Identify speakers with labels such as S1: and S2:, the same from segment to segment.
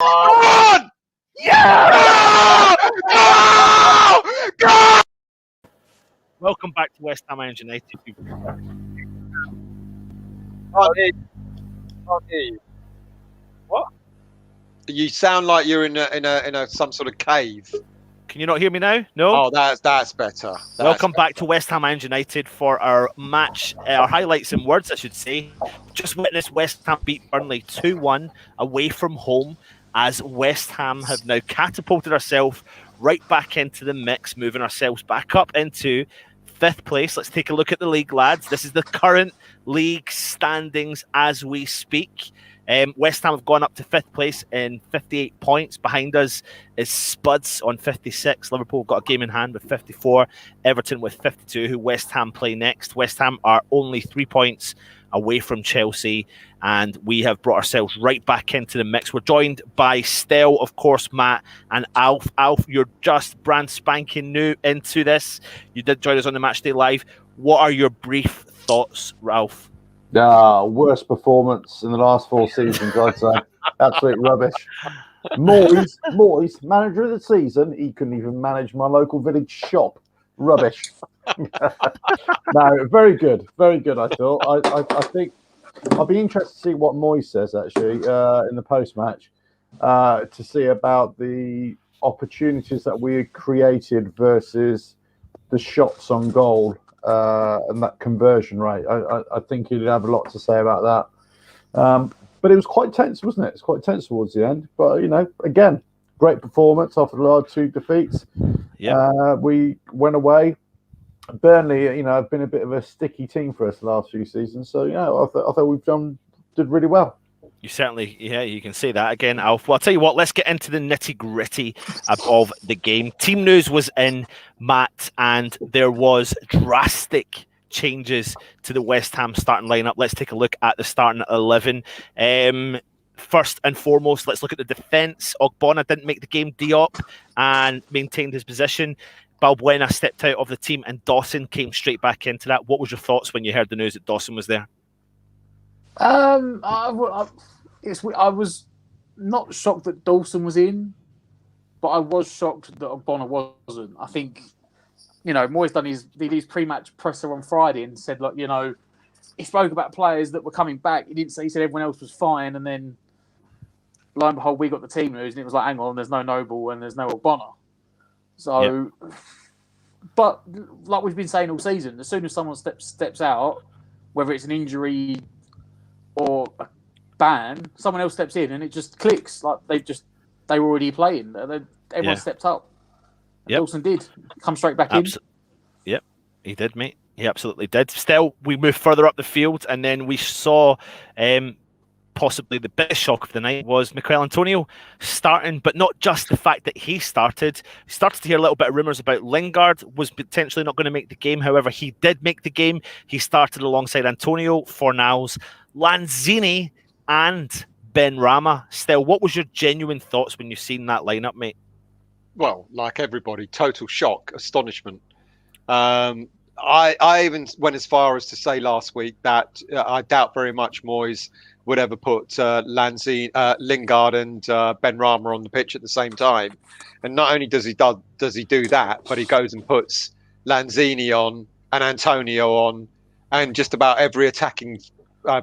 S1: on! Yeah! Go! Go!
S2: Welcome back to West Ham United. What?
S1: You sound like you're in some sort of cave.
S2: Can you not hear me now? No?
S1: Oh, that's better.
S2: Welcome back to West Ham United for our match, our highlights and words, I should say. Just witnessed West Ham beat Burnley 2-1 away from home, as West Ham have now catapulted ourselves right back into the mix, moving ourselves back up into 5th place. Let's take a look at the league, lads. This is the current league standings as we speak. West Ham have gone up to 5th place in 58 points. Behind us is Spuds on 56. Liverpool got a game in hand with 54. Everton with 52, who West Ham play next. West Ham are only 3 points away from Chelsea, and we have brought ourselves right back into the mix. We're joined by Stel, of course, Matt, and Alf. Alf, you're just brand spanking new into this. You did join us on the Matchday Live. What are your brief thoughts, Ralph?
S3: Worst performance in the last 4 seasons, I'd say. Absolute rubbish. Moyes, manager of the season. He couldn't even manage my local village shop. Rubbish. No, very good. Very good, I thought. I think I'll be interested to see what Moyes says, actually, in the post-match, to see about the opportunities that we created versus the shots on goal. And that conversion rate, I think he'd have a lot to say about that. But it was quite tense, wasn't it? It's quite tense towards the end. But, again, great performance after the last 2 defeats.
S2: Yeah.
S3: We went away. Burnley, have been a bit of a sticky team for us the last few seasons. So, I thought we've did really well.
S2: You certainly, you can say that again, Alf. Well, I'll tell you what, let's get into the nitty-gritty of the game. Team news was in, Matt, and there was drastic changes to the West Ham starting lineup. Let's take a look at the starting 11. First and foremost, let's look at the defence. Ogbonna didn't make the game. Diop and maintained his position. Balbuena stepped out of the team, and Dawson came straight back into that. What was your thoughts when you heard the news that Dawson was there?
S4: I was not shocked that Dawson was in, but I was shocked that Ogbonna wasn't. I think, Moyes done his pre-match presser on Friday and said, look, he spoke about players that were coming back. He didn't say, he said everyone else was fine, and then lo and behold, we got the team news, and it was like, hang on, there's no Noble and there's no Ogbonna. So, But like we've been saying all season, as soon as someone steps out, whether it's an injury or a ban, someone else steps in and it just clicks. Like they were already playing. Everyone stepped up. Dawson did come straight back in.
S2: Yep, he did, mate. He absolutely did. Still, we moved further up the field, and then we saw possibly the biggest shock of the night was Mikel Antonio starting, but not just the fact that he started. We started to hear a little bit of rumours about Lingard was potentially not going to make the game. However, he did make the game. He started alongside Antonio, Fornals, Lanzini, and Ben Rama. Still, what was your genuine thoughts when you seen that lineup, mate?
S1: Well, like everybody, total shock, astonishment. I even went as far as to say last week that I doubt very much Moyes would ever put Lingard and Ben Rama on the pitch at the same time. And not only does he do that, but he goes and puts Lanzini on and Antonio on, and just about every attacking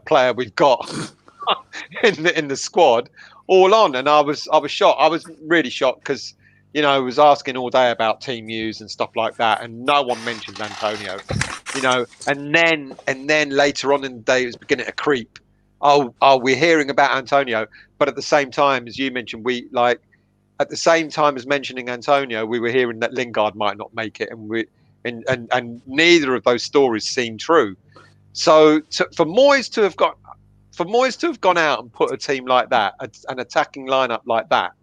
S1: player we've got in the squad all on. And I was shocked. I was really shocked because I was asking all day about team news and stuff like that, and no one mentioned Antonio. And then later on in the day, it was beginning to creep. Oh, we're hearing about Antonio, but at the same time, as you mentioned, at the same time as mentioning Antonio, we were hearing that Lingard might not make it, and neither of those stories seem true. So for Moyes to have gone out and put a team like that, an attacking lineup like that,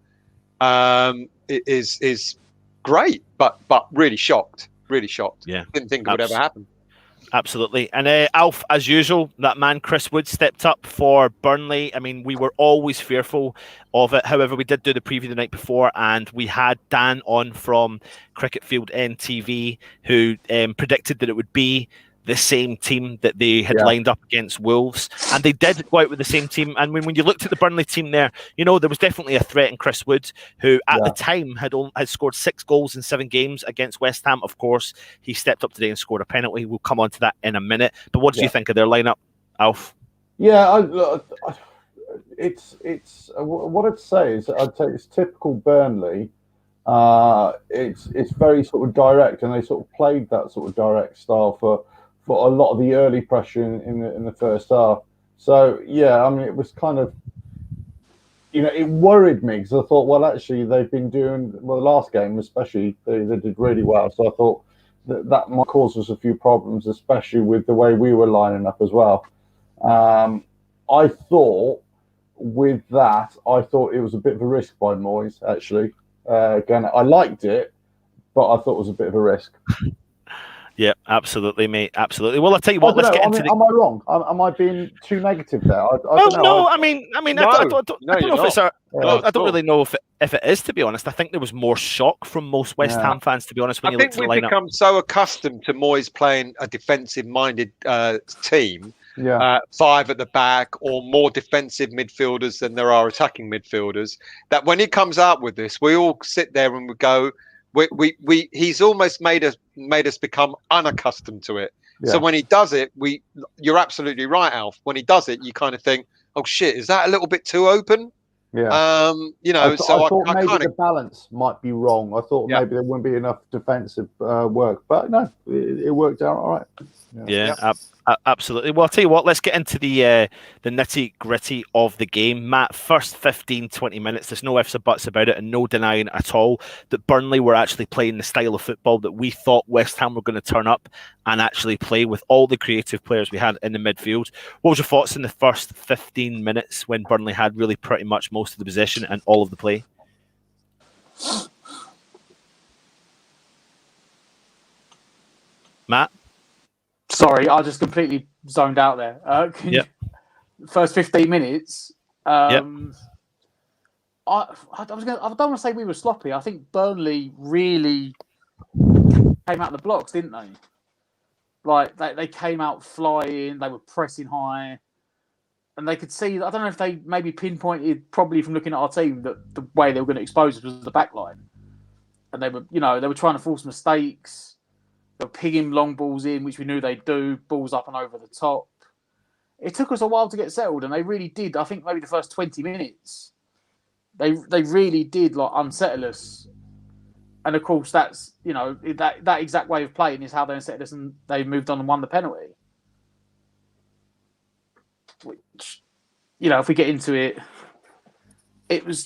S1: is great, but really shocked. Yeah, didn't think it would ever happen.
S2: Absolutely. And Alf, as usual, that man Chris Wood stepped up for Burnley. I mean, we were always fearful of it. However, we did do the preview the night before, and we had Dan on from Cricket Field NTV, who predicted that it would be the same team that they had lined up against Wolves, and they did go out with the same team. And when you looked at the Burnley team there, there was definitely a threat in Chris Wood, who at the time had scored 6 goals in 7 games against West Ham. Of course, he stepped up today and scored a penalty. We'll come on to that in a minute. But what do you think of their lineup, Alf?
S3: Yeah, it's what I'd say is it's typical Burnley. It's very sort of direct, and they sort of played that sort of direct style for a lot of the early pressure in the first half. So yeah, I mean, it was kind of, it worried me because I thought, well, actually they've been doing the last game especially they did really well. So I thought that might cause us a few problems, especially with the way we were lining up as well. I thought with that, it was a bit of a risk by Moyes actually. Again, I liked it, but I thought it was a bit of a risk.
S2: Yeah, absolutely, mate. Absolutely. Well, I'll tell you what. Let's get into
S3: Am I wrong? Am I being too negative there? I don't know.
S2: No. I don't know if it's I don't really know if it is, to be honest. I think there was more shock from most West Ham fans, to be honest, when you looked at the lineup. I think we've
S1: become so accustomed to Moyes playing a defensive-minded team. 5 at the back, or more defensive midfielders than there are attacking midfielders, that when he comes out with this, we all sit there and we go, he's almost made us become unaccustomed to it. So when he does it, you're absolutely right, Alf. When he does it, you kind of think, oh shit, is that a little bit too open?
S3: Yeah. I thought maybe the balance might be wrong. I thought maybe there wouldn't be enough defensive work, but no, it worked out all right.
S2: Absolutely. Well, I'll tell you what, let's get into the nitty gritty of the game. Matt, first 15, 20 minutes, there's no ifs or buts about it, and no denying at all that Burnley were actually playing the style of football that we thought West Ham were going to turn up and actually play with all the creative players we had in the midfield. What was your thoughts in the first 15 minutes when Burnley had really pretty much most of the possession and all of the play? Matt?
S4: Sorry, I just completely zoned out there. First 15 minutes. I don't want to say we were sloppy. I think Burnley really came out of the blocks, didn't they? Like they came out flying. They were pressing high, and they could see. I don't know if they maybe pinpointed, probably from looking at our team, that the way they were going to expose us was the back line, and they were trying to force mistakes. They were pigging long balls in, which we knew they'd do, balls up and over the top. It took us a while to get settled, and they really did. I think maybe the first 20 minutes, they really did unsettle us. And of course, that's that exact way of playing is how they unsettled us, and they moved on and won the penalty. Which, if we get into it, it would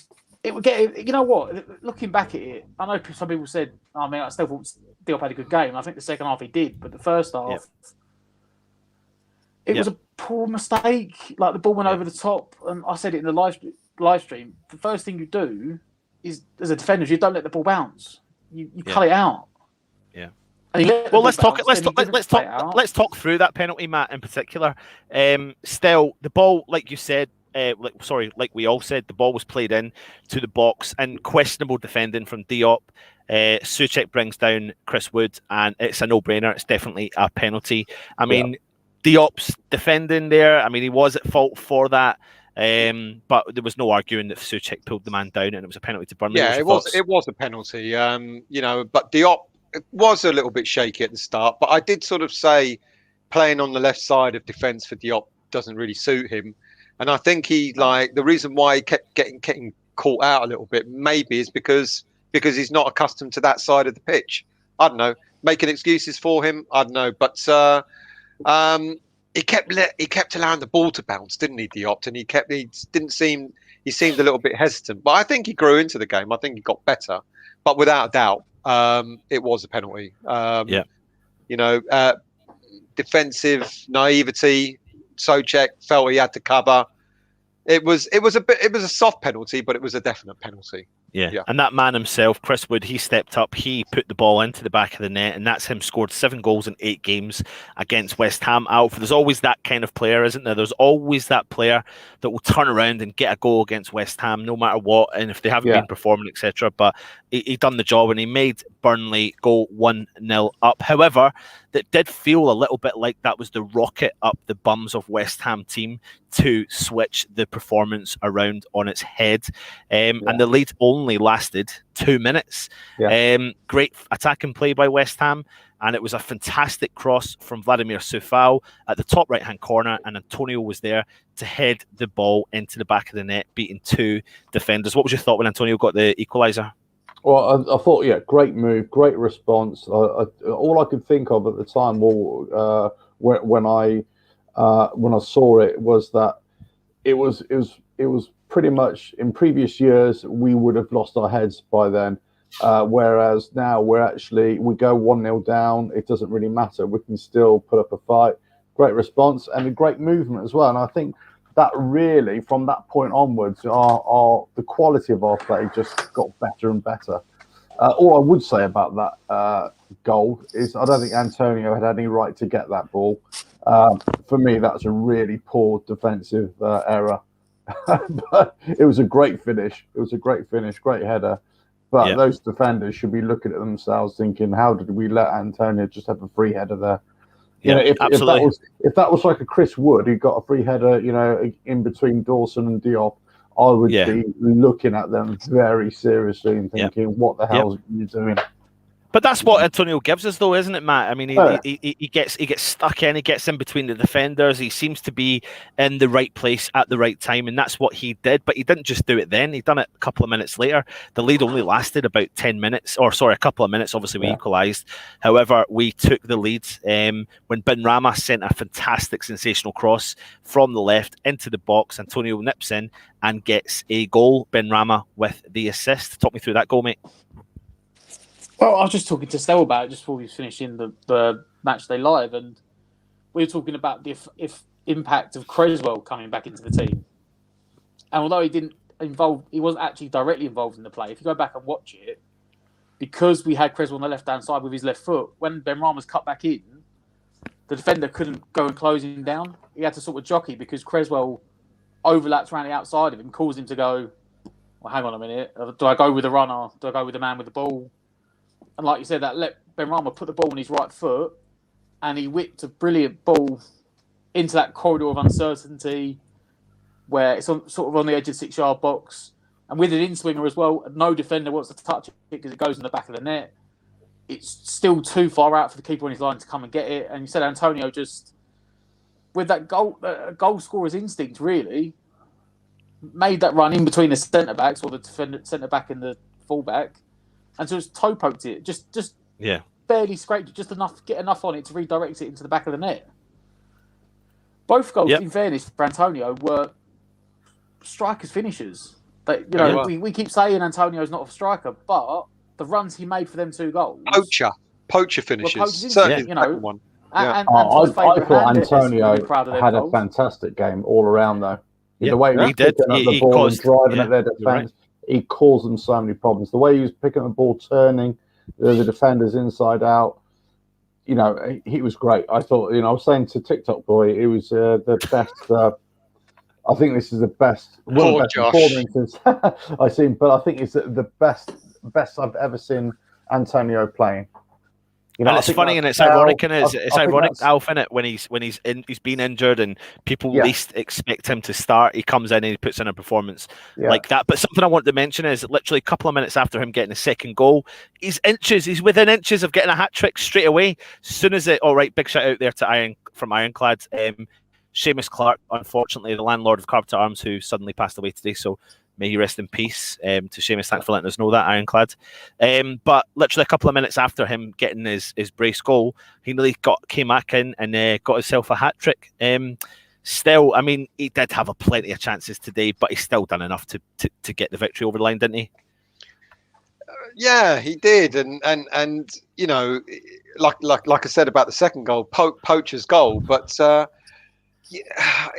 S4: get. You know what? Looking back at it, I know some people said, I still thought Diop had a good game. I think the second half he did, but the first half, it was a poor mistake. Like the ball went over the top, and I said it in the live stream. The first thing you do is, as a defender, you don't let the ball bounce. You cut it out.
S2: Yeah. Well, let's talk through that penalty, Matt, in particular. Still, the ball, like you said. Like we all said, the ball was played in to the box and questionable defending from Diop. Souček brings down Chris Wood, and it's a no-brainer. It's definitely a penalty. I mean, Diop's defending there. I mean, he was at fault for that, but there was no arguing that Souček pulled the man down, and it was a penalty to Burnley.
S1: Yeah, it was a penalty. But Diop was a little bit shaky at the start. But I did sort of say playing on the left side of defence for Diop doesn't really suit him. And I think the reason why he kept getting caught out a little bit maybe is because he's not accustomed to that side of the pitch. I don't know, making excuses for him. I don't know, but he kept allowing the ball to bounce, didn't he, Diop? And he seemed a little bit hesitant. But I think he grew into the game. I think he got better. But without a doubt, it was a penalty. Defensive naivety. Souček felt he had to cover. It was a soft penalty, but it was a definite penalty.
S2: Yeah, and that man himself, Chris Wood, he stepped up. He put the ball into the back of the net, and that's him scored 7 goals in 8 games against West Ham. Alf, there's always that kind of player, isn't there? There's always that player that will turn around and get a goal against West Ham, no matter what, and if they haven't been performing, etc. But he done the job, and he made Burnley go 1-0 up. However, that did feel a little bit like that was the rocket up the bums of West Ham team to switch the performance around on its head. And the lead only lasted 2 minutes. Great attacking play by West Ham, and it was a fantastic cross from Vladimir Soufal at the top right-hand corner, and Antonio was there to head the ball into the back of the net, beating 2 defenders. What was your thought when Antonio got the equaliser?
S3: Well, I thought, great move, great response. All I could think of at the time, when I saw it, was that it was pretty much, in previous years we would have lost our heads by then, whereas now we go 1-0 down. It doesn't really matter. We can still put up a fight. Great response and a great movement as well. And I think that really, from that point onwards, the quality of our play just got better and better. All I would say about that goal is I don't think Antonio had any right to get that ball. For me, that's a really poor defensive error. But it was a great finish. Great header. But those defenders should be looking at themselves thinking, how did we let Antonio just have a free header there? If that was like a Chris Wood who got a free header, in between Dawson and Diop, I would be looking at them very seriously and thinking, what the hell are you doing?
S2: But that's what Antonio gives us, though, isn't it, Matt? I mean, he gets stuck in, he gets in between the defenders. He seems to be in the right place at the right time, and that's what he did. But he didn't just do it then; he done it a couple of minutes later. The lead only lasted about 10 minutes, a couple of minutes. Obviously, we equalised. However, we took the lead when Benrahma sent a fantastic, sensational cross from the left into the box. Antonio nips in and gets a goal. Benrahma with the assist. Talk me through that goal, mate.
S4: Well, I was just talking to Stel about it just before we finished in the match day live, and we were talking about the impact of Creswell coming back into the team. And although he wasn't actually directly involved in the play. If you go back and watch it, because we had Creswell on the left-hand side with his left foot, when Benrahma's cut back in, the defender couldn't go and close him down. He had to sort of jockey because Creswell overlaps around the outside of him, caused him to go, well, hang on a minute, do I go with the runner? Do I go with the man with the ball? And like you said, that let Benrahma put the ball on his right foot, and he whipped a brilliant ball into that corridor of uncertainty where it's sort of on the edge of the 6-yard box. And with an in-swinger as well, no defender wants to touch it because it goes in the back of the net. It's still too far out for the keeper on his line to come and get it. And you said Antonio just, with that goal scorer's instinct, really, made that run in between the centre-backs or the centre-back and the full-back, and just toe poked it, just barely scraped it, just get enough on it to redirect it into the back of the net. Both goals, in fairness, for Antonio, were strikers' finishers. We keep saying Antonio's not a striker, but the runs he made for them 2 goals,
S1: poacher finishes. Certainly, the second one.
S3: I thought Antonio had a fantastic game all around, though. The way he was picking up the ball and driving at their defence. He caused them so many problems. The way he was picking up the ball, turning the defenders inside out, he was great. I thought, I was saying to TikTok Boy, it was the best. I think this is the best. One of the best performances I've seen, but I think it's the best I've ever seen Antonio playing.
S2: And it's funny and it's ironic, and it's ironic, Alf, innit? When he's been injured and people least expect him to start, he comes in and he puts in a performance like that. But something I want to mention is that literally a couple of minutes after him getting a second goal, he's within inches of getting a hat trick straight away. As soon as big shout out there to Ironclad. Seamus Clark, unfortunately, the landlord of Carpenter Arms, who suddenly passed away today. So may he rest in peace. To Seamus, thanks for letting us know that, Ironclad. But literally a couple of minutes after him getting his brace goal, he nearly came back in and got himself a hat trick. Still, I mean, he did have plenty of chances today, but he's still done enough to get the victory over the line, didn't he?
S1: Yeah, he did, and like I said about the second goal, poacher's goal, but.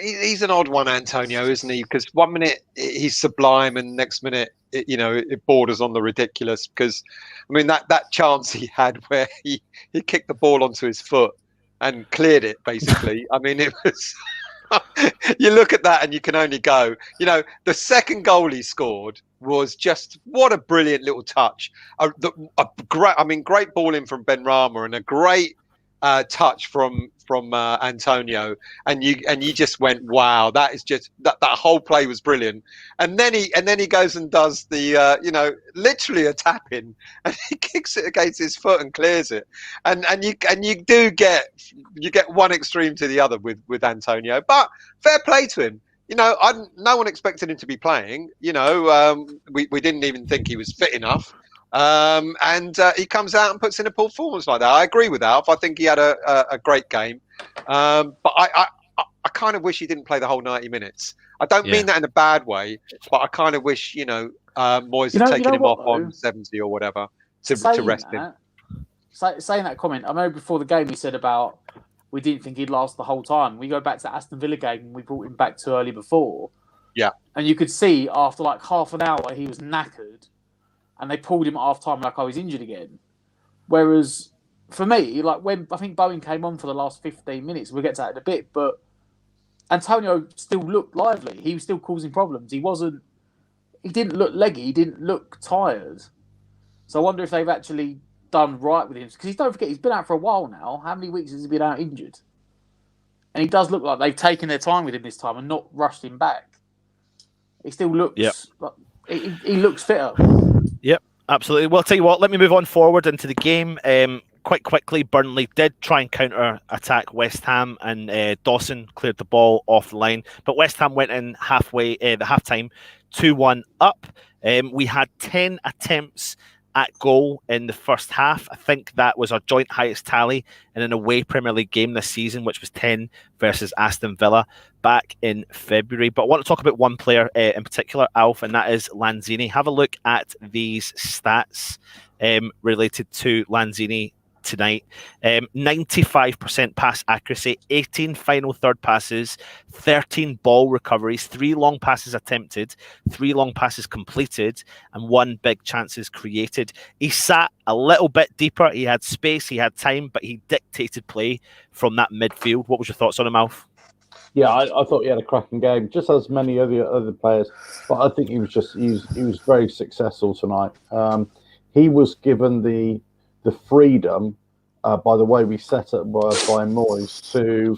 S1: He's an odd one, Antonio, isn't he? Because 1 minute he's sublime, and next minute, it borders on the ridiculous. Because, I mean, that chance he had where he kicked the ball onto his foot and cleared it, basically. I mean, it was. You look at that and you can only go. The second goal he scored was just what a brilliant little touch. Great ball in from Ben Rama and a great touch from Antonio, and you just went, wow, that is just that whole play was brilliant. And then he goes and does the literally a tap in, and he kicks it against his foot and clears it. And you do get one extreme to the other with Antonio, but fair play to him. No one expected him to be playing. We didn't even think he was fit enough. And he comes out and puts in a performance like that. I agree with Alf. I think he had a great game. But I kind of wish he didn't play the whole 90 minutes. I don't mean that in a bad way, but I kind of wish, Moyes had taken him off on 70 or whatever to rest him.
S4: Saying that comment, I know before the game he said about we didn't think he'd last the whole time. We go back to Aston Villa game and we brought him back too early before.
S1: Yeah.
S4: And you could see after like half an hour he was knackered. And they pulled him at half time like I was injured again. Whereas for me, like when I think Bowen came on for the last 15 minutes, we'll get to that in a bit, but Antonio still looked lively. He was still causing problems. He didn't look leggy. He didn't look tired. So I wonder if they've actually done right with him. Because don't forget, he's been out for a while now. How many weeks has he been out injured? And he does look like they've taken their time with him this time and not rushed him back. He still looks like he looks fitter.
S2: Yep, absolutely. Well, I'll tell you what, let me move on forward into the game. Quite quickly, Burnley did try and counter-attack West Ham, and Dawson cleared the ball off the line. But West Ham went in the half-time, 2-1 up. We had 10 attempts at goal in the first half. I think that was our joint highest tally in an away Premier League game this season, which was 10 versus Aston Villa back in February. But I want to talk about one player in particular, Alf, and that is Lanzini. Have a look at these stats related to Lanzini tonight. 95% pass accuracy, 18 final third passes, 13 ball recoveries, 3 long passes attempted, 3 long passes completed, and 1 big chances created. He sat a little bit deeper. He had space, he had time, but he dictated play from that midfield. What was your thoughts on him, Alf?
S3: Yeah, I thought he had a cracking game, just as many other players. But I think he was very successful tonight. He was given the freedom by the way we set up by Moyes to,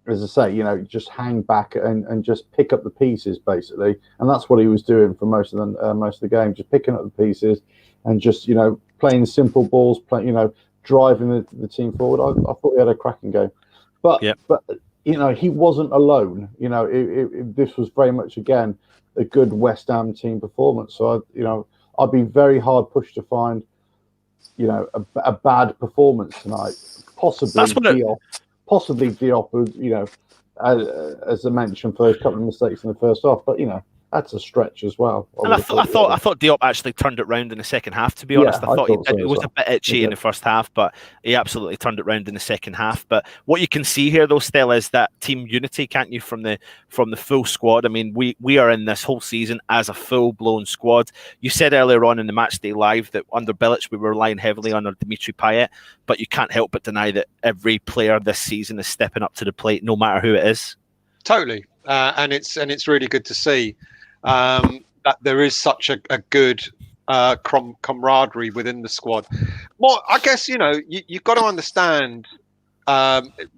S3: as I say, just hang back and just pick up the pieces basically, and that's what he was doing for most of the game, just picking up the pieces and just playing simple balls, driving the team forward. I thought he had a cracking game, but he wasn't alone. This was very much again a good West Ham team performance. So I'd be very hard pushed to find a bad performance tonight. Possibly Diop, as I mentioned, for those couple of mistakes in the first half, but that's a stretch as well.
S2: And I thought Diop actually turned it round in the second half, to be honest. I thought it was a bit itchy in the first half, but he absolutely turned it round in the second half. But what you can see here, though, Stella, is that team unity, can't you, from the full squad? I mean, we are in this whole season as a full-blown squad. You said earlier on in the Matchday Live that under Bilic we were relying heavily on Dimitri Payet, but you can't help but deny that every player this season is stepping up to the plate, no matter who it is.
S1: Totally, and it's really good to see. That there is such a good camaraderie within the squad. Well, I guess you've got to understand,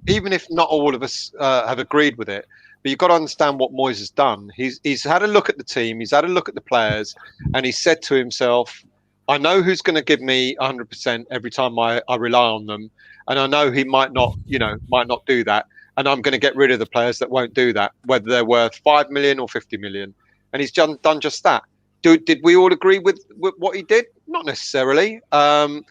S1: even if not all of us have agreed with it, but you've got to understand what Moyes has done. He's had a look at the team, he's had a look at the players, and he said to himself, "I know who's going to give me 100% every time I rely on them, and I know he might not do that, and I'm going to get rid of the players that won't do that, whether they're worth 5 million or 50 million." And he's done just that. Did we all agree with what he did? Not necessarily. I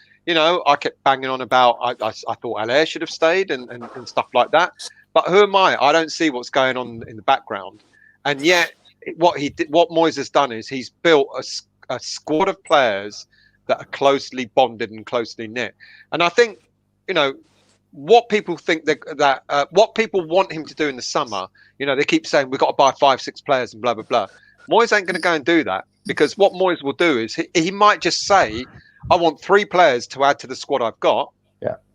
S1: kept banging on about I thought Allaire should have stayed and stuff like that. But who am I? I don't see what's going on in the background. And yet, what Moyes has done is he's built a squad of players that are closely bonded and closely knit. And I think, what people think what people want him to do in the summer, they keep saying we've got to buy 5-6 players and blah blah blah. Moyes ain't going to go and do that, because what Moyes will do is he might just say, I want 3 players to add to the squad I've got,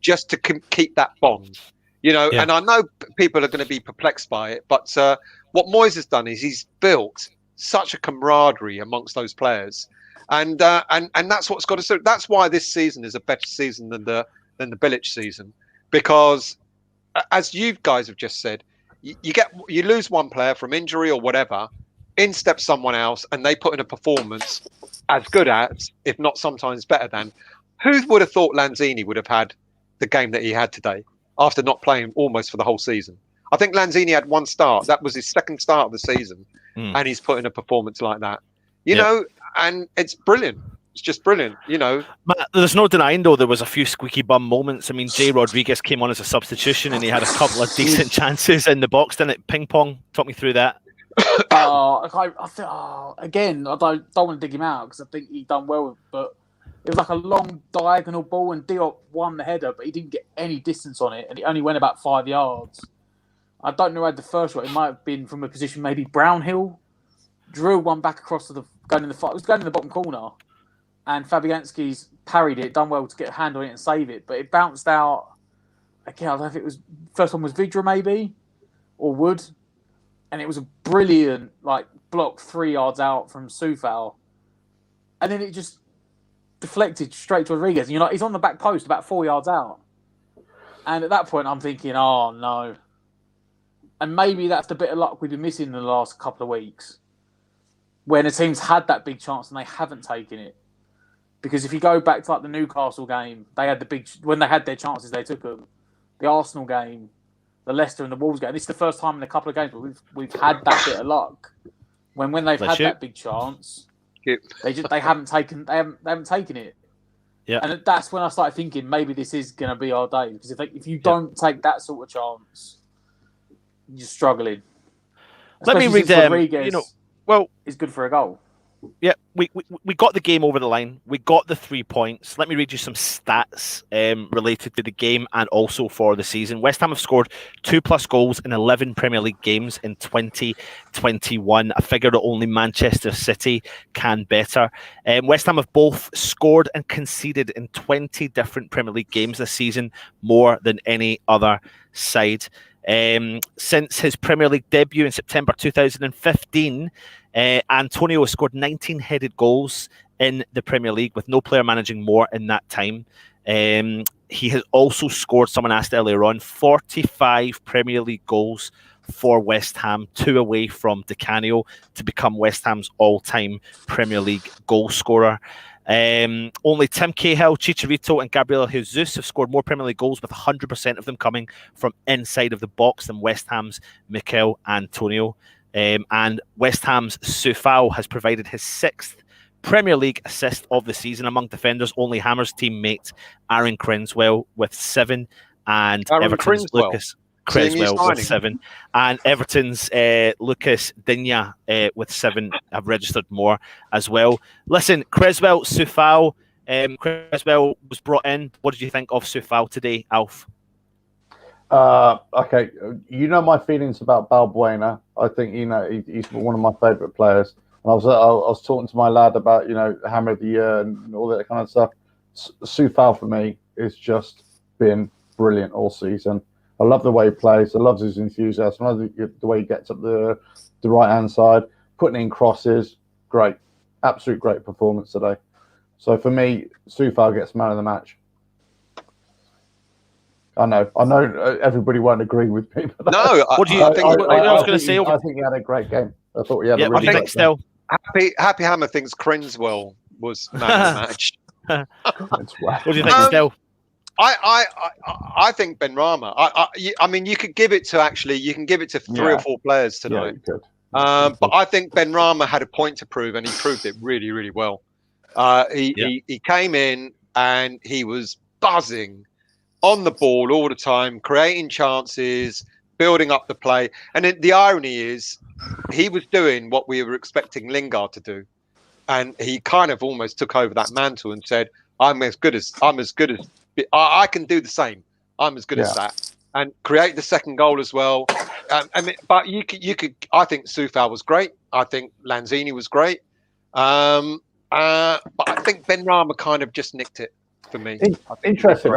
S1: just to keep that bond, And I know people are going to be perplexed by it, but what Moyes has done is he's built such a camaraderie amongst those players, and that's what's got to. So that's why this season is a better season than the Bilic season, because as you guys have just said, you lose one player from injury or whatever, in steps someone else, and they put in a performance as good as, if not sometimes better than. Who would have thought Lanzini would have had the game that he had today after not playing almost for the whole season? I think Lanzini had 1 start. That was his 2nd start of the season, and he's put in a performance like that. You know, and it's brilliant. It's just brilliant,
S2: But there's no denying, though, there was a few squeaky bum moments. I mean, Jay Rodriguez came on as a substitution, and he had a couple of decent chances in the box, didn't it? Ping pong. Talk me through that.
S4: Again, I don't want to dig him out because I think he done well, but it was like a long diagonal ball, and Diop won the header, but he didn't get any distance on it, and it only went about 5 yards. I don't know who had the first shot. It might have been from a position maybe Brownhill. Drilled one back across to it was going in the bottom corner, and Fabianski's parried it, done well to get a hand on it and save it, but it bounced out. Again, I don't know if it was first one was Vidra maybe or Wood, and it was a brilliant block 3 yards out from Soufal, and then it just deflected straight to Rodriguez, and he's on the back post about 4 yards out, and at that point I'm thinking, oh no. And maybe that's the bit of luck we've been missing in the last couple of weeks, when the team's had that big chance and they haven't taken it. Because if you go back to the Newcastle game, they had when they had their chances, they took them. The Arsenal game, the Leicester and the Wolves game. This is the first time in a couple of games where we've had that bit of luck. When they've had that big chance, they haven't taken it.
S2: Yeah.
S4: And that's when I started thinking maybe this is going to be our day, because if you don't take that sort of chance, you're struggling.
S2: Let me read them.
S4: Is good for a goal.
S2: Yeah, we got the game over the line. We got the 3 points. Let me read you some stats related to the game and also for the season. West Ham have scored 2+ goals in 11 Premier League games in 2021, a figure that only Manchester City can better. West Ham have both scored and conceded in 20 different Premier League games this season, more than any other side. Since his Premier League debut in September 2015, Antonio has scored 19 headed goals in the Premier League, with no player managing more in that time. He has also scored, someone asked earlier on, 45 Premier League goals for West Ham, 2 away from Di Canio to become West Ham's all-time Premier League goal scorer. Only Tim Cahill, Chicharito and Gabriel Jesus have scored more Premier League goals, with 100% of them coming from inside of the box, than West Ham's Mikel Antonio. And West Ham's Soufal has provided his 6th Premier League assist of the season. Among defenders, only Hammer's teammate Aaron Cresswell with 7, and Everton's Lucas Cresswell with 7, and Everton's Lucas Digne with 7 have registered more as well. Listen, Cresswell, Soufal, Cresswell was brought in. What did you think of Soufal today, Alf?
S3: Okay, my feelings about Balbuena. I think he's one of my favourite players. And I was talking to my lad about Hammer of the Year and all that kind of stuff. Soufal for me has just been brilliant all season. I love the way he plays. I love his enthusiasm. I love the way he gets up the right hand side, putting in crosses. Great, absolute great performance today. So for me, Soufal gets man of the match. I know. Everybody won't agree with me. But
S1: no,
S2: what do you think? I was going to say.
S3: I think he had a great game. I thought he had a really
S2: good game. Still,
S1: Happy Hammer thinks Cresswell was man of the match.
S2: What do you think, Still?
S1: I think Benrahma. I mean, you could give it to 3 or 4 players tonight.
S3: Yeah, you could.
S1: But I think Benrahma had a point to prove, and he proved it really, really well. He came in and he was buzzing on the ball all the time, creating chances, building up the play. And the irony is, he was doing what we were expecting Lingard to do, and he kind of almost took over that mantle and said, "I'm as good as I can do the same. I'm as good as that, and create the second goal as well. I mean, but you could. I think Soufal was great. I think Lanzini was great. But I think Benrahma kind of just nicked it for me.
S3: Interesting.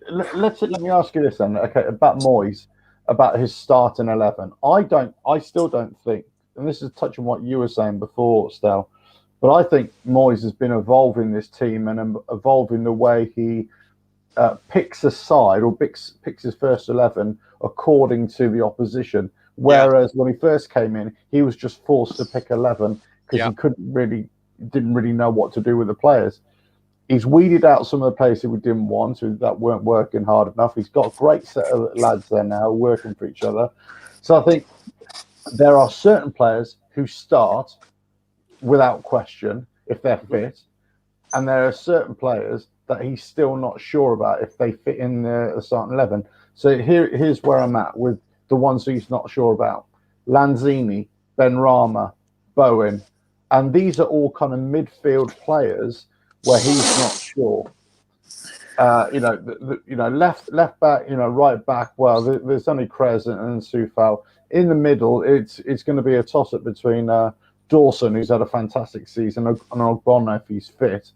S3: Let me ask you this then. Okay, about Moyes, about his starting 11. I still don't think, and this is touching what you were saying before, Stel, but I think Moyes has been evolving this team and evolving the way he picks a side or picks his first 11 according to the opposition. Whereas when he first came in, he was just forced to pick 11 because he didn't really know what to do with the players. He's weeded out some of the players who we didn't want, that weren't working hard enough. He's got a great set of lads there now working for each other. So I think there are certain players who start without question if they're fit, and there are certain players that he's still not sure about if they fit in the starting 11. So here's where I'm at with the ones he's not sure about. Lanzini, Benrahma, Bowen, and these are all kind of midfield players where he's not sure. Left back, right back. Well, there's only Krez and Soufal. In the middle, it's going to be a toss up between Dawson, who's had a fantastic season, and Ogbonna if he's fit.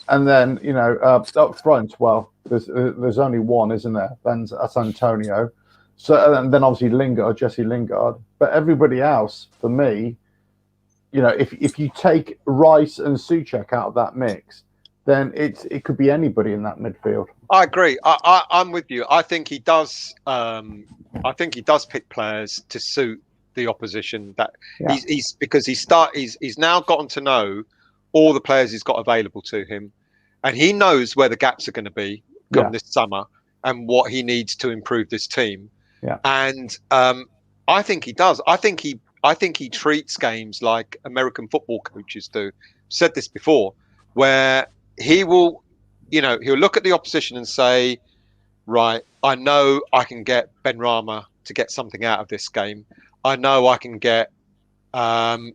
S3: And then up front, well, there's only one, isn't there? That's Antonio. So and then obviously Jesse Lingard. But everybody else, for me, if you take Rice and Souček out of that mix, then it could be anybody in that midfield.
S1: I agree. I'm with you. I think he does. I think he does pick players to suit the opposition. That he's now gotten to know all the players he's got available to him, and he knows where the gaps are going to be come this summer and what he needs to improve this team.
S3: Yeah.
S1: And I think he does. I think he treats games like American football coaches do. I've said this before, where he will, he'll look at the opposition and say, right, I know I can get Benrahma to get something out of this game. I know I can get Bowen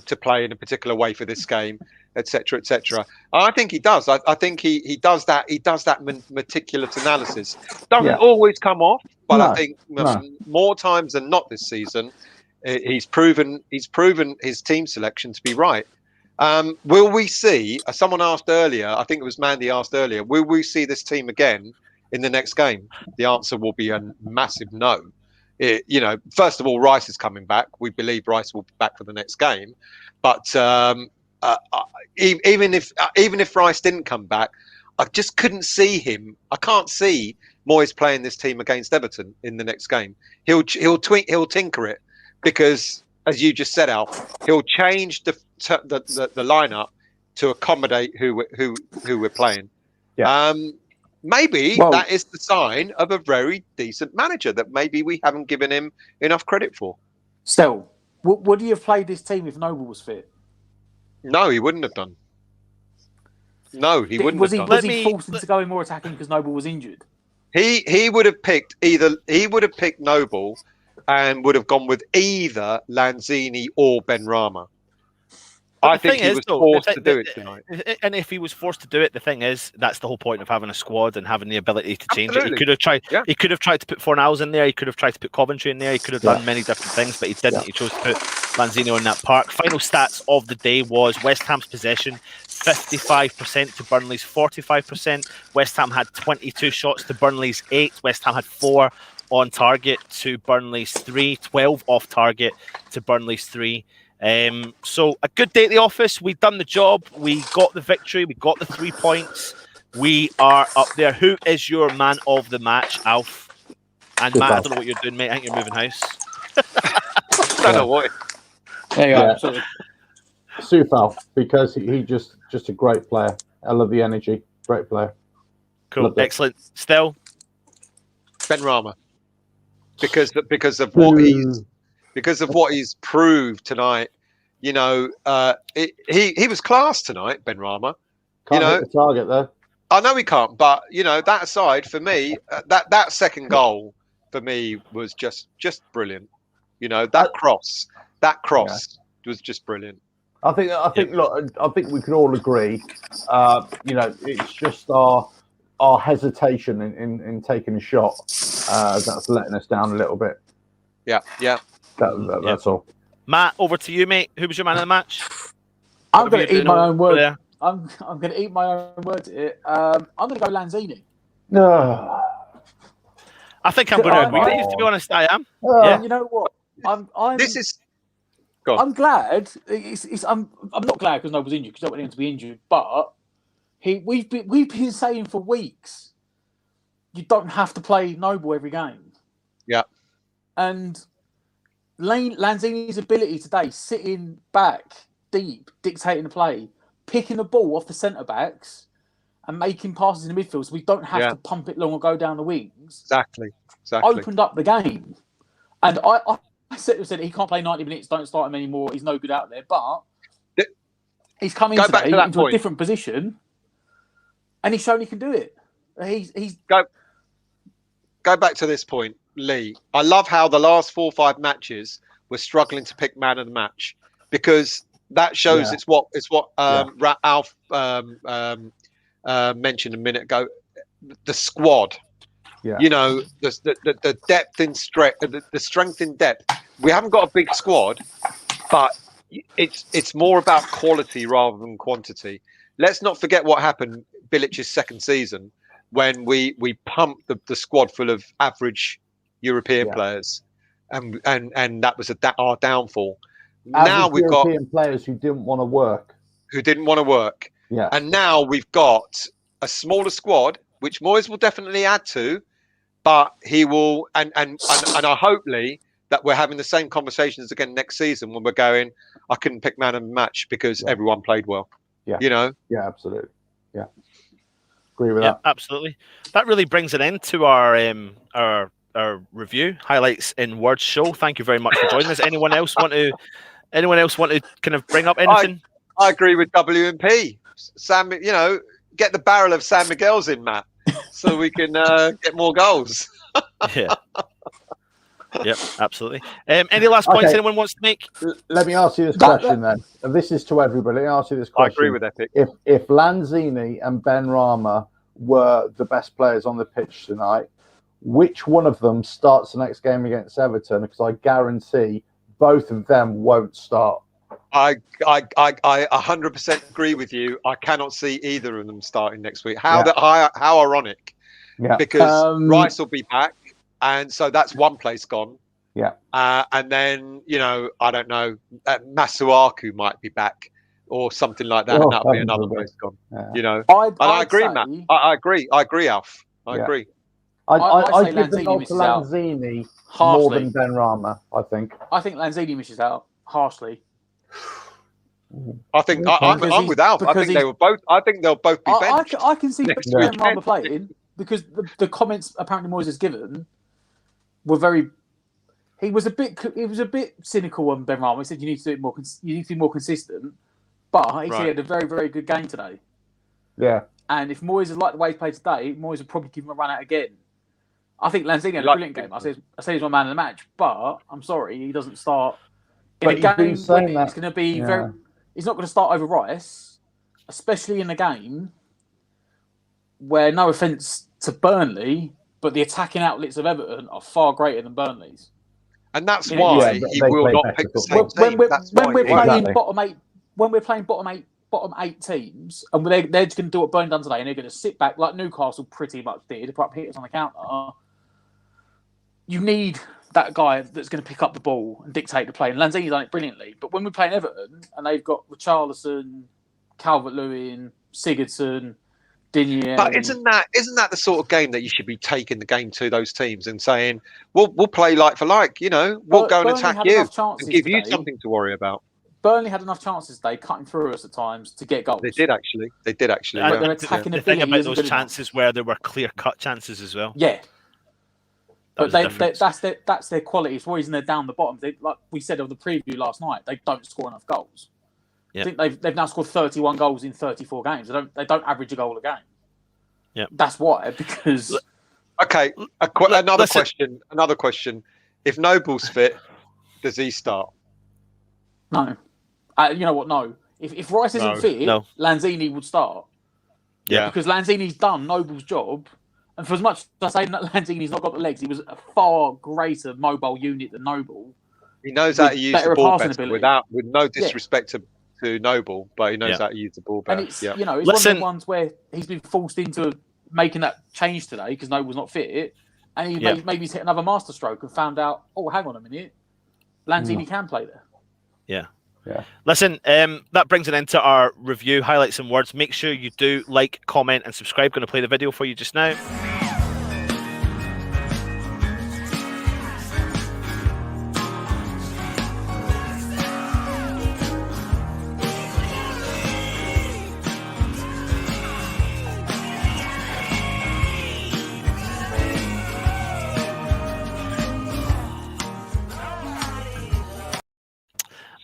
S1: to play in a particular way for this game, etc., etc. I think he does. I think he does that. He does that meticulous analysis. Doesn't always come off, but I think more times than not this season, he's proven his team selection to be right. Will we see? Someone asked earlier. I think it was Mandy asked earlier. Will we see this team again in the next game? The answer will be a massive no. First of all, Rice is coming back. We believe Rice will be back for the next game. But even if Rice didn't come back, I just couldn't see him. I can't see Moyes playing this team against Everton in the next game. He'll tinker it because, as you just said, Al, he'll change the lineup to accommodate who we're playing.
S3: Yeah.
S1: Maybe that is the sign of a very decent manager that maybe we haven't given him enough credit for.
S4: Still, would he have played this team if Noble was fit?
S1: No, he wouldn't have done. No, he wouldn't have done.
S4: Was he forced into going more attacking because Noble was injured?
S1: He would have picked Noble and would have gone with either Lanzini or Benrahma. I think he was forced to do it tonight.
S2: And if he was forced to do it, the thing is, that's the whole point of having a squad and having the ability to change it. He could have tried. He could have tried to put Fornals in there. He could have tried to put Coventry in there. He could have done many different things, but he didn't. He chose to put Lanzini in that park. Final stats of the day was West Ham's possession: 55% to Burnley's 45%. West Ham had 22 shots to Burnley's 8. West Ham had 4 on target to Burnley's 3. 12 off target to Burnley's 3. So a good day at the office. We've done the job. We got the victory. We got the 3 points. We are up there. Who is your man of the match, Alf? And Matt, I don't know what you're doing, mate. I think you're moving house.
S1: I don't know what.
S4: There you go.
S3: Soufal, because he just a great player. I love the energy. Great player.
S2: Cool. Excellent. Still,
S1: Benrahma, because of what he's proved tonight. He was class tonight, Benrahma.
S3: Can't hit the target though.
S1: I know he can't, but that aside, for me, that second goal for me was just brilliant. That cross was just brilliant.
S3: I think. Look, I think we can all agree. It's just our our hesitation in taking a shot that's letting us down a little bit.
S1: Yeah.
S3: That's all.
S2: Matt, over to you, mate. Who was your man of the match?
S4: I'm going to eat my own words.
S2: There?
S4: I'm going to eat my own words here. I'm going to go Lanzini.
S3: No.
S2: I think I'm going to agree with you. To be honest, I am.
S4: Yeah. You know what?
S1: This is.
S4: I'm glad. I'm not glad because Noble's injured because I don't want him to be injured. But we've been saying for weeks, you don't have to play Noble every game.
S1: Yeah.
S4: And Lanzini's ability today, sitting back deep, dictating the play, picking the ball off the centre backs, and making passes in the midfield, so we don't have to pump it long or go down the wings.
S1: Exactly.
S4: Opened up the game, and I said he can't play 90 minutes. Don't start him anymore. He's no good out there. But he's come in today into a different position, and he's shown he can do it. He's
S1: go back to this point, Lee. I love how the last 4 or 5 matches we're struggling to pick man of the match because that shows it's what Alf mentioned a minute ago. The squad. Yeah. You know, the depth in strength, the strength in depth. We haven't got a big squad, but it's more about quality rather than quantity. Let's not forget what happened Bilic's second season when we pumped the squad full of average European players, and that was our downfall. Now we've got
S3: European players who didn't want to work.
S1: Yeah, and now we've got a smaller squad, which Moyes will definitely add to. But he will, and I hope, Lee, that we're having the same conversations again next season when we're going, I couldn't pick man of the match because everyone played well.
S3: Yeah.
S1: You know?
S3: Yeah, absolutely. Yeah. Agree with that.
S2: Absolutely. That really brings an end to our review, highlights in words show. Thank you very much for joining us. Anyone else want to kind of bring up anything?
S1: I agree with W&P. Sam, you know, get the barrel of San Miguel's in, Matt. So we can get more goals.
S2: Yeah. Yep, absolutely. Any last points anyone wants to make?
S3: Let me ask you this question then. And this is to everybody. Let me ask you this question.
S1: I agree with Epic.
S3: If Lanzini and Ben Rama were the best players on the pitch tonight, which one of them starts the next game against Everton? Because I guarantee both of them won't start.
S1: I 100% agree with you. I cannot see either of them starting next week. How ironic. Yeah. Because Rice will be back, and so that's one place gone.
S3: Yeah.
S1: And then, you know, I don't know, Masuaku might be back or something like that, and that'll be another place gone. Yeah. You know. I agree, Matt. I agree. I agree, Alf. I agree.
S3: I give the nod to Lanzini more than Ben Rama, I think.
S4: I think Lanzini misses out harshly.
S1: I think I'm with Alf. I think they'll both be benched.
S4: I can see Ben Rama playing because the comments apparently Moyes has given were very. He was a bit cynical on Ben Rama. He said you need to do it more. You need to be more consistent. But he had a very, very good game today.
S3: Yeah.
S4: And if Moyes is like the way he played today, Moyes would probably give him a run out again. I think Lanzini had a brilliant game. I say he's my man of the match, but I'm sorry, he doesn't start in a game. It's going to be very. He's not going to start over Rice, especially in a game where, no offence to Burnley, but the attacking outlets of Everton are far greater than Burnley's.
S1: And that's why he will not pick the same team.
S4: When we're playing bottom eight teams, and they're just going to do what Burnley done today, and they're going to sit back like Newcastle pretty much did, put hitters on the counter. You need that guy that's going to pick up the ball and dictate the play. And Lanzini's done it brilliantly. But when we play in Everton, and they've got Richarlison, Calvert-Lewin, Sigurdsson, Digne.
S1: But isn't that the sort of game that you should be taking the game to those teams and saying, we'll play like for like, you know, we'll go and attack you and give you something to worry about.
S4: Burnley had enough chances today, cutting through us at times to get goals.
S1: They did actually.
S4: They're attacking
S2: the thing about those chances where there were clear-cut chances as well.
S4: Yeah. But that's their quality. It's the reason they're down the bottom. Like we said on the preview last night, they don't score enough goals. Yep. I think they've now scored 31 goals in 34 games. They don't average a goal a game.
S2: Yeah,
S4: that's why. Because
S1: okay, another question. If Noble's fit, does he start?
S4: No. You know what? No. If Rice isn't fit, Lanzini would start.
S1: Yeah.
S4: Because Lanzini's done Noble's job, and for as much as I say that Lanzini's not got the legs, he was a far greater mobile unit than Noble.
S1: He knows how to use
S4: better
S1: the ball
S4: passing
S1: better
S4: ability.
S1: with no disrespect to Noble, but he knows how to use the ball better.
S4: And it's
S1: yeah.
S4: you know, it's one of the ones where he's been forced into making that change today because Noble's not fit, and he maybe he's hit another masterstroke and found out, oh, hang on a minute, Lanzini can play there.
S2: Yeah.
S3: Yeah.
S2: Listen, that brings an end to our review, highlights and words. Make sure you do like, comment, and subscribe. Going to play the video for you just now.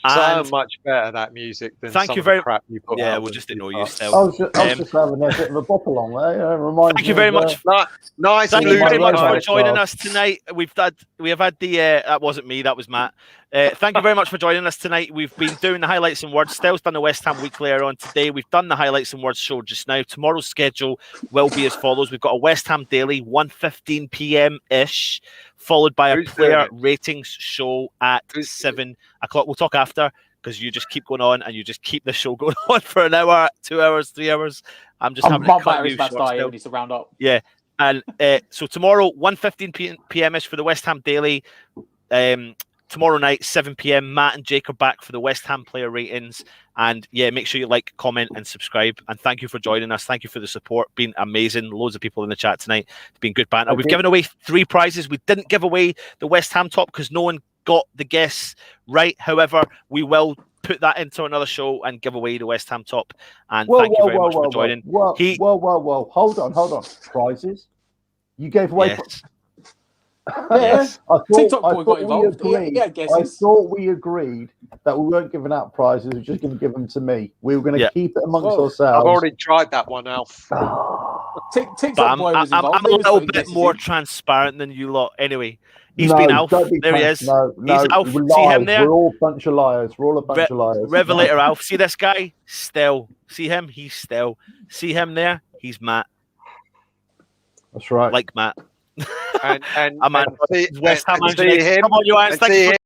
S1: So much better that music than some of the crap you put out.
S2: Yeah, we'll just ignore you still.
S3: I was just having a bit of a bop along there.
S2: Thank you very much.
S1: Nice.
S2: Thank you very much for joining us tonight. We have had the that wasn't me, that was Matt. Thank you very much for joining us tonight. We've been doing the highlights and words. Stell's done the West Ham Weekly earlier on today. We've done the highlights and words show just now. Tomorrow's schedule will be as follows. We've got a West Ham Daily, 1:15 p.m. ish, followed by a player ratings show at 7 o'clock. We'll talk after, because you just keep going on and you just keep the show going on for an hour, 2 hours, 3 hours. I'm just having to cut you short.
S4: We need to round up.
S2: Yeah. And so tomorrow, 1:15 p.m.ish for the West Ham Daily. Tomorrow night, 7 p.m, Matt and Jake are back for the West Ham player ratings. And yeah, make sure you like, comment, and subscribe. And thank you for joining us. Thank you for the support. Been amazing. Loads of people in the chat tonight. It's been good banter. We've given away 3 prizes. We didn't give away the West Ham top because no one got the guess right. However, we will put that into another show and give away the West Ham top. And thank you very much for joining.
S3: Whoa. Hold on. Prizes? You gave away.
S2: Yes.
S3: Yes. I
S4: thought
S3: thought we agreed that we weren't giving out prizes. We were just going to give them to me. We were going to keep it amongst ourselves.
S1: I've already tried that one, Alf.
S4: TikTok boy was involved.
S2: I'm a little bit more transparent than you lot. Anyway, he's been Alf. There he is. He's Alf. See him there?
S3: We're all a bunch of liars. We're all a bunch of liars.
S2: Revelator Alf. See this guy? Still. See him? He's still. See him there? He's Matt.
S3: That's right.
S2: Like Matt.
S1: And
S2: West Ham
S1: see him.
S2: Come on, you guys. Thank you.